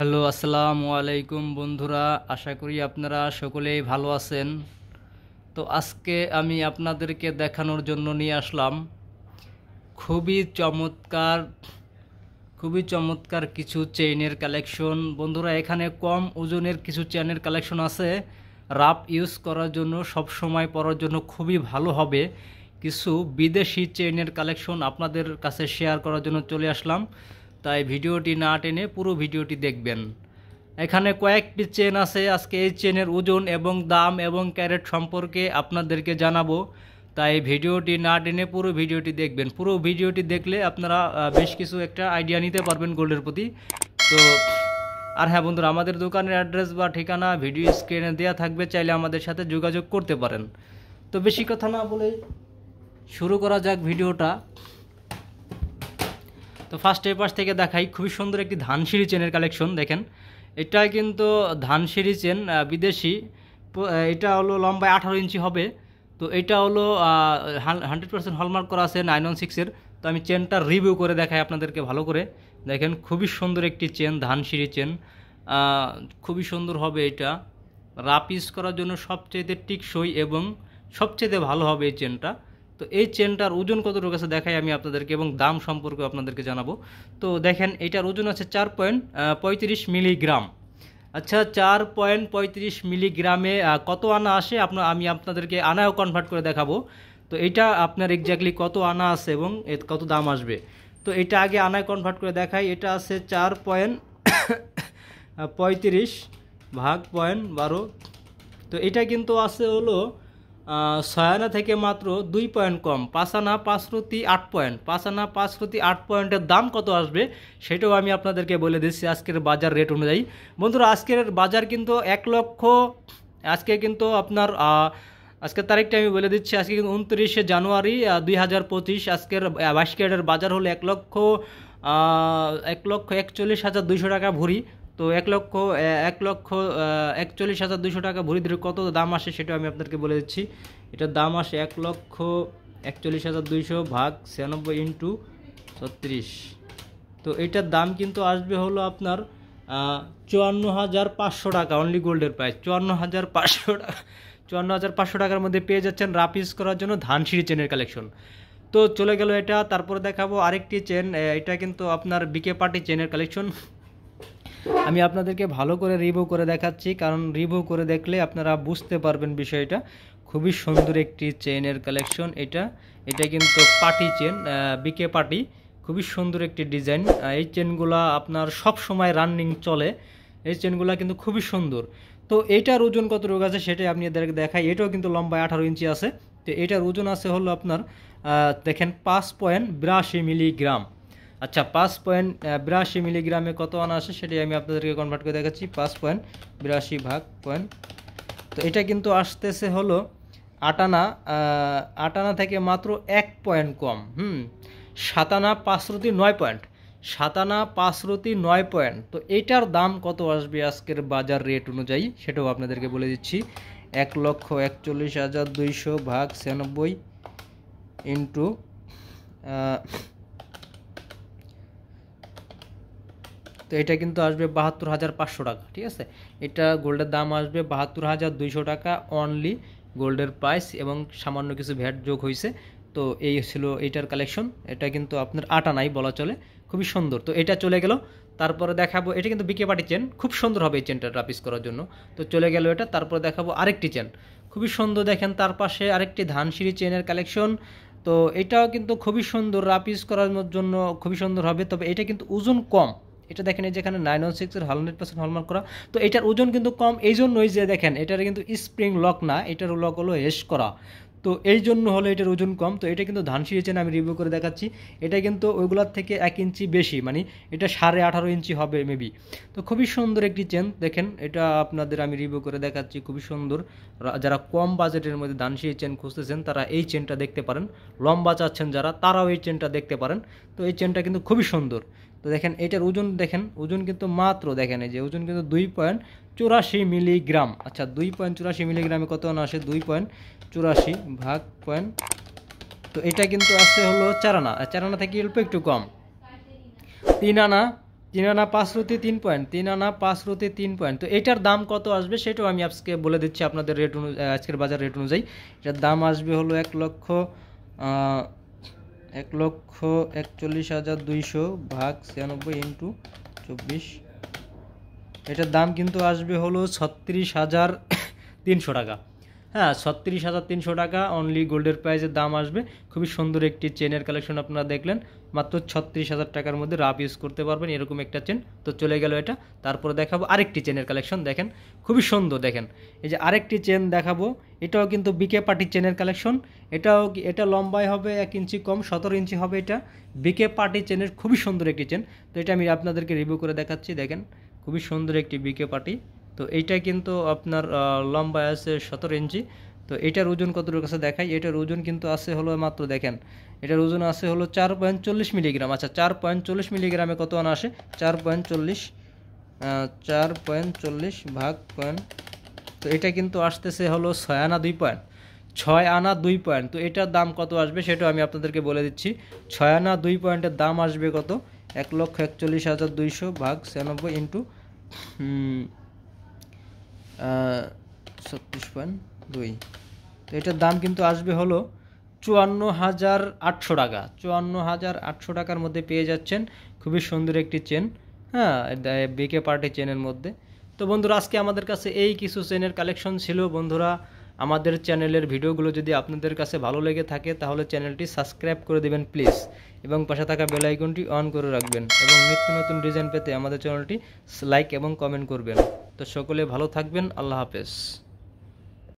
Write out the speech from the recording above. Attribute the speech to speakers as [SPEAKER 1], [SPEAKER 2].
[SPEAKER 1] Hello, আসসালামু আলাইকুম বন্ধুরা। আশা করি আপনারা সকলেই ভালো আছেন। তো আজকে আমি আপনাদেরকে দেখানোর জন্য নিয়ে আসলাম খুবই চমৎকার খুবই চমৎকার কিছু চেইনের কালেকশন। বন্ধুরা, এখানে কম ওজনের কিছু চেইনের কালেকশন আছে, রাফ ইউজ করার জন্য, সব সময় পরার জন্য খুবই ভালো হবে। কিছু বিদেশি চেইনের কালেকশন আপনাদের কাছে শেয়ার করার জন্য চলে আসলাম। তাই ভিডিওটি না টেনে পুরো ভিডিওটি দেখবেন। এখানে কয়েকটি চেন আছে। আজকে এই চেনের ওজন এবং দাম এবং ক্যারেট সম্পর্কে আপনাদেরকে জানাবো। তাই ভিডিওটি না টেনে পুরো ভিডিওটি দেখবেন। পুরো ভিডিওটি দেখলে আপনারা বেশ কিছু একটা আইডিয়া নিতে পারবেন গোল্ডের প্রতি। তো আর হ্যাঁ বন্ধুরা, আমাদের দোকানের অ্যাড্রেস বা ঠিকানা ভিডিও স্ক্রিনে দেওয়া থাকবে, চাইলে আমাদের সাথে যোগাযোগ করতে পারেন। তো বেশি কথা না বলে শুরু করা যাক ভিডিওটা। তো ফার্স্ট এই পাশ থেকে দেখাই, খুবই সুন্দর একটি ধানসিঁড়ি চেনের কালেকশন। দেখেন, এটা কিন্তু ধানসিঁড়ি চেন, বিদেশি। এটা হলো লম্বায় 18 ইঞ্চি হবে। তো এটা হলো 100% হলমার্ক করা আছে 916-এর। তো আমি চেনটা রিভিউ করে দেখাই আপনাদেরকে ভালো করে। দেখেন, খুবই সুন্দর একটি চেন, ধানসিঁড়ি চেন। খুবই সুন্দর হবে এটা। রাফ ইউজ করার জন্য সবচেয়ে টিকসই এবং সবচেয়ে ভালো হবে এই চেনটা। তো এই চেনটার ওজন কতটুকু আছে দেখাই আমি আপনাদেরকে, এবং দাম সম্পর্কে আপনাদেরকে জানাবো। তো দেখেন, এটার ওজন আছে 4.35 মিলিগ্রাম। আচ্ছা, 4.35 মিলিগ্রামে কত আনা আসে আমি আপনাদেরকে আনায়ও কনভার্ট করে দেখাবো। তো এটা আপনার এক্স্যাক্টলি কত আনা আছে এবং কত দাম আসবে। তো এটা আগে আনায় কনভার্ট করে দেখাই। এটা আছে 4.35 ভাগ 0.12। তো এটা কিন্তু আছে হলো 6 আনা থেকে মাত্র 2 পয়েন্ট কম, 5 আনা 5 প্রতি 8 পয়েন্ট। 5 আনা 5 প্রতি 8 পয়েন্টের দাম কত আসবে সেটাও আমি আপনাদেরকে বলে দিচ্ছি আজকের বাজার রেট অনুযায়ী। বন্ধুরা, আজকের বাজার কিন্তু 1 লক্ষ, আজকে কিন্তু আপনার আজকের তারিখটা আমি বলে দিচ্ছি। আজকে কিন্তু 29শে জানুয়ারি 2025। আজকের 22 ক্যারেটের বাজার হলো 1,41,200 টাকা ভরি। তো 1,41,200 টাকা ভরি ধরে কত দাম আসে সেটা আমি আপনাদেরকে বলে দিচ্ছি। এটার দাম আসে 1,41,200 ভাগ 96 ইন্টু 36। তো এটার দাম কিন্তু আসবে হলো আপনার 54,500 টাকা। অনলি গোল্ডের প্রাইস 54,500 টাকা। 54,500 টাকার মধ্যে পেয়ে যাচ্ছেন রাফ ইউজ করার জন্য ধানসিঁড়ি চেনের কালেকশন। তো চলে গেল এটা। তারপরে দেখাবো আরেকটি চেন। এটা কিন্তু আপনার বিকে পার্টি চেনের কালেকশন। আমি আপনাদেরকে ভালো করে রিভিউ করে দেখাচ্ছি, কারণ রিভিউ করে দেখলে আপনারা বুঝতে পারবেন বিষয়টা। খুবই সুন্দর একটি চেনের কালেকশন এটা। এটা কিন্তু পার্টি চেন, বিকে পার্টি। খুবই সুন্দর একটি ডিজাইন। এই চেনগুলা আপনার সব সময় রানিং চলে। এই চেনগুলা কিন্তু খুবই সুন্দর। তো এইটার ওজন কতটুকু আছে সেটাই আপনি দেখাই। এটাও কিন্তু লম্বায় 18 ইঞ্চি আছে। তো এটার ওজন আছে হলো আপনার দেখেন 5.82 মিলিগ্রাম। আচ্ছা, 5.82 মিলিগ্রামে কত আনা আসে সেটাই আমি আপনাদেরকে কনভার্ট করে দেখাচ্ছি। 5.82 ভাগ পয়েন্ট। তো এটা কিন্তু আসতেছে হলো 8 আনা। 8 আনা থেকে মাত্র 1 পয়েন্ট কম। 7 আনা 5 প্রতি 9 পয়েন্ট। 7 আনা 5 প্রতি 9 পয়েন্ট। তো এটার দাম কত আসবে আজকের বাজার রেট অনুযায়ী সেটাও আপনাদেরকে বলে দিচ্ছি। 1,41,200 ভাগ 96 ইন্টু তো এটা কিন্তু আসবে 72,500 টাকা। ঠিক আছে, এটা গোল্ডের দাম আসবে 72,200 টাকা অনলি গোল্ডের প্রাইস, এবং সামান্য কিছু ভ্যাট যোগ হয়েছে। তো এই ছিল এইটার কালেকশন। এটা কিন্তু আপনার 8 আনাই বলা চলে, খুবই সুন্দর। তো এটা চলে গেল। তারপরে দেখাবো, এটা কিন্তু বিকে পার্টি চেন, খুব সুন্দর হবে এই চেনটা রাফ ইউজ করার জন্য। তো চলে গেল এটা। তারপরে দেখাবো আরেকটি চেন, খুবই সুন্দর। দেখেন, তার পাশে আরেকটি ধানসিঁড়ি চেনের কালেকশন। তো এটাও কিন্তু খুবই সুন্দর, রাফ ইউজ করার জন্য খুবই সুন্দর হবে। তবে এটা কিন্তু ওজন কম। এটা দেখেন, এই যেখানে 916-এর 100% হলমার্ক করা। তো এটার ওজন কিন্তু কম, এই জন্যই যে দেখেন এটার কিন্তু স্প্রিং লক না, এটার লক হলো হেস করা। তো এই জন্য হলো এটার ওজন কম। তো এটা কিন্তু ধানসিঁড়ি চেন, আমি রিভিউ করে দেখাচ্ছি। এটা কিন্তু ওইগুলোর থেকে 1 ইঞ্চি বেশি, মানে এটা 18.5 ইঞ্চি হবে মেবি। তো খুবই সুন্দর একটি চেন। দেখেন, এটা আপনাদের আমি রিভিউ করে দেখাচ্ছি, খুবই সুন্দর। যারা কম বাজেটের মধ্যে ধানসিঁড়ি চেন খুঁজতেছেন তারা এই চেনটা দেখতে পারেন। লম্বা চাচ্ছেন যারা, তারাও এই চেনটা দেখতে পারেন। তো এই চেনটা কিন্তু খুবই সুন্দর। তো দেখেন, এটার ওজন দেখেন, ওজন কিন্তু মাত্র দেখেন, এই যে ওজন কিন্তু 2.84 মিলিগ্রাম। আচ্ছা, 2.84 মিলিগ্রামে কত আনা আসে? 2.84 ভাগ পয়েন্ট। তো এটা কিন্তু আসছে হলো 4 আনা। 4 আনা থেকে অল্প একটু কম। 3 আনা 3 আনা 5 রুটি 3 পয়েন্ট, 3 আনা 5 রুটি 3 পয়েন্ট। তো এটার দাম কত আসবে সেটাও আমি আজকে বলে দিচ্ছি আপনাদের রেট আজকের বাজার রেট অনুযায়ী। এটার দাম আসবে হলো 1,41,200 ভাগ 96 ইন্টু 24। এটার দাম কিন্তু আসবে হলো 36,300 টাকা। হ্যাঁ, 36,300 টাকা অনলি গোল্ডের প্রাইসের দাম আসবে। খুবই সুন্দর একটি চেনের কালেকশন আপনারা দেখলেন, মাত্র 36,000 টাকার মধ্যে রাফ ইউজ করতে পারবেন এরকম একটা চেন। তো চলে গেল এটা। তারপরে দেখাবো আরেকটি চেনের কালেকশন, দেখেন খুবই সুন্দর। দেখেন এই যে আরেকটি চেন দেখাবো, এটাও কিন্তু বিকে পার্টি চেনের কালেকশন। এটা লম্বায় হবে 1 ইঞ্চি কম, 17 ইঞ্চি হবে। এটা বিকে পার্টি চেনের খুবই সুন্দর একটি চেন। তো এটা আমি আপনাদেরকে রিভিউ করে দেখাচ্ছি। দেখেন খুবই সুন্দর একটি বিকে পার্টি। তো এইটা কিন্তু আপনার লম্বায় আছে 17 ইঞ্চি। তো এটার ওজন কতটুকু আছে দেখাই। এটার ওজন কিন্তু আছে হলো মাত্র, দেখেন এটার ওজন আছে হলো 4.40 মিলিগ্রাম। আচ্ছা 4.40 মিলিগ্রামে কত আনা আসে? 4.40 ভাগ পয়েন্ট। তো এটা কিন্তু আসতেছে হলো 6 আনা 2 পয়েন্ট, 6 আনা 2 পয়েন্ট। তো এটার দাম কত আসবে সেটাও আমি আপনাদেরকে বলে দিচ্ছি। 6 আনা 2 পয়েন্টের দাম আসবে কত? 1,41,200 ভাগ 96 ইন্টু 36.2। তো এটার দাম কিন্তু আসবে হলো 54,800 টাকা। 54,800 টাকার মধ্যে পেয়ে যাচ্ছেন খুবই সুন্দর একটি চেন। হ্যাঁ, বিকে পার্টি চেনের মধ্যে। তো বন্ধুরা আজকে আমাদের কাছে এই কিছু চেনের কালেকশন ছিল। বন্ধুরা আমাদের চ্যানেলের ভিডিওগুলো যদি আপনাদের কাছে ভালো লেগে থাকে তাহলে চ্যানেলটি সাবস্ক্রাইব করে দেবেন প্লিজ, এবং পাশে থাকা বেল আইকনটি অন করে রাখবেন, এবং নিত্য নতুন ডিজাইন পেতে আমাদের চ্যানেলটি লাইক এবং কমেন্ট করবেন। তো সকলে ভালো থাকবেন, আল্লাহ হাফেজ।